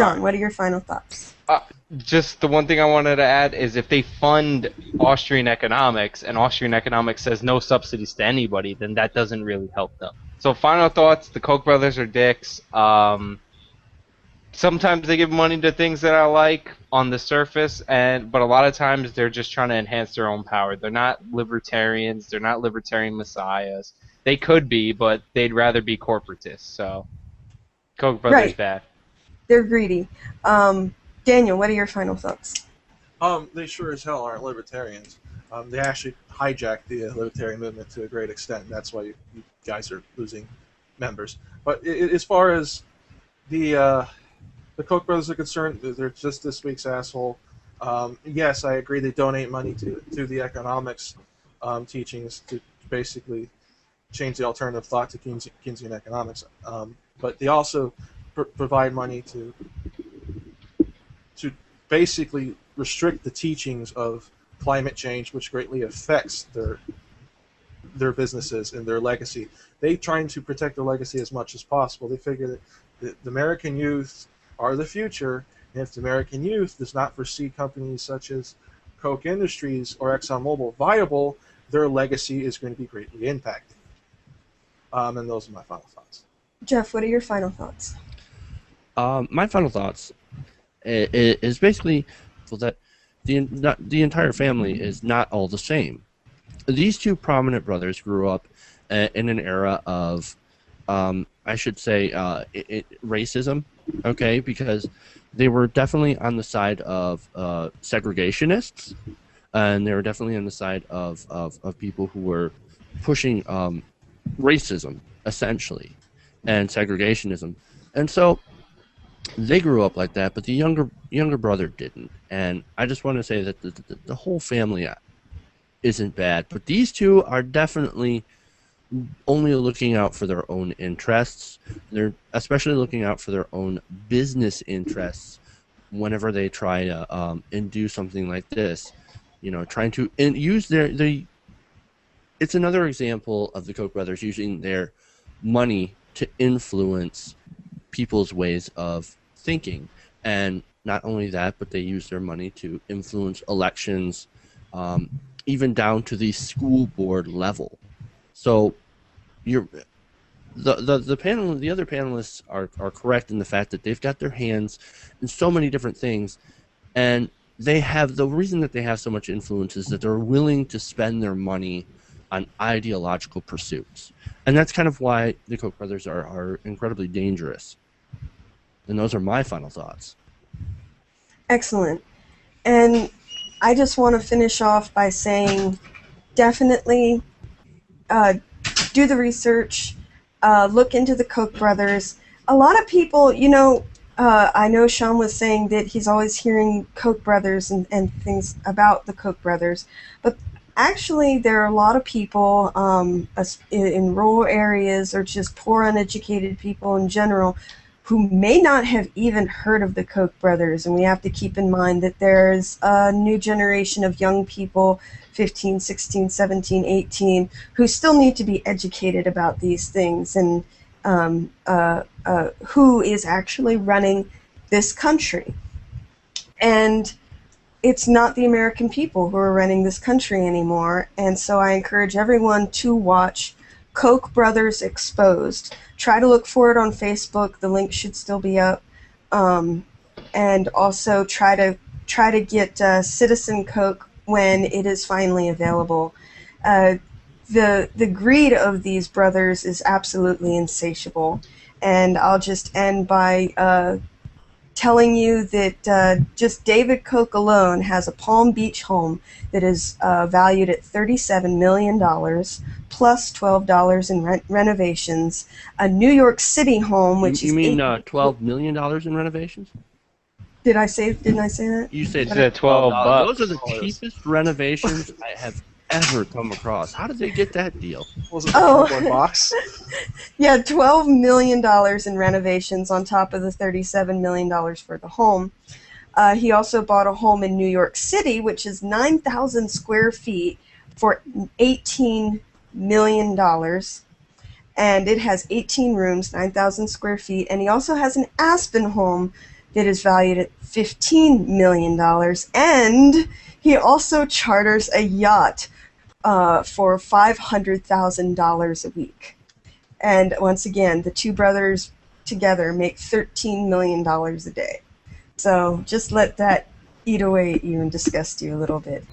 Sean, what are your final thoughts? Just the one thing I wanted to add is if they fund Austrian economics and Austrian economics says no subsidies to anybody, then that doesn't really help them. So final thoughts, the Koch brothers are dicks. Sometimes they give money to things that I like on the surface, but a lot of times they're just trying to enhance their own power. They're not libertarians. They're not libertarian messiahs. They could be, but they'd rather be corporatists. So Koch brothers bad. They're greedy. Daniel, what are your final thoughts? They sure as hell aren't libertarians. They actually hijacked the libertarian movement to a great extent. And that's why you guys are losing members. But as far as the Koch brothers are concerned, they're just this week's asshole. Yes, I agree. They donate money to the economics teachings to basically change the alternative thought to Keynesian economics. But they also provide money to basically restrict the teachings of climate change, which greatly affects their businesses and their legacy. They're trying to protect their legacy as much as possible. They figure that the American youth are the future, and if the American youth does not foresee companies such as Koch Industries or ExxonMobil viable, their legacy is going to be greatly impacted. And those are my final thoughts. Jeff, what are your final thoughts? My final thoughts is basically that the entire family is not all the same. These two prominent brothers grew up in an era of, I should say, racism, okay, because they were definitely on the side of segregationists, and they were definitely on the side of people who were pushing racism, essentially, and segregationism. And so they grew up like that, but the younger brother didn't. And I just want to say that the whole family isn't bad, but these two are definitely only looking out for their own interests. They're especially looking out for their own business interests whenever they try to and do something like this. You know, trying to use their it's another example of the Koch brothers using their money to influence people's ways of thinking. And not only that, but they use their money to influence elections, even down to the school board level. So the other panelists are correct in the fact that they've got their hands in so many different things, and the reason that they have so much influence is that they're willing to spend their money on ideological pursuits. And that's kind of why the Koch brothers are incredibly dangerous. And those are my final thoughts. Excellent. And I just want to finish off by saying definitely do the research, look into the Koch brothers. A lot of people, you know, I know Sean was saying that he's always hearing Koch brothers and things about the Koch brothers, but actually there are a lot of people in rural areas or just poor, uneducated people in general who may not have even heard of the Koch brothers, and we have to keep in mind that there's a new generation of young people, 15, 16, 17, 18, who still need to be educated about these things and who is actually running this country. And it's not the American people who are running this country anymore, and so I encourage everyone to watch Koch brothers Exposed. Try to look for it on Facebook. The link should still be up. And also try to get Citizen Koch when it is finally available. The greed of these brothers is absolutely insatiable. And I'll just end by telling you that just David Koch alone has a Palm Beach home that is valued at $37 million, plus $12 in renovations. A New York City home, which you mean $12 million in renovations? Didn't I say that? You said $12. Those are the cheapest renovations I have ever come across. How did they get that deal? Was it the cardboard box? Yeah, $12 million in renovations on top of the $37 million for the home. He also bought a home in New York City, which is 9,000 square feet for $18 million. And it has 18 rooms, 9,000 square feet. And he also has an Aspen home that is valued at $15 million, and he also charters a yacht for $500,000 a week. And once again, the two brothers together make $13 million a day. So just let that eat away at you and disgust you a little bit.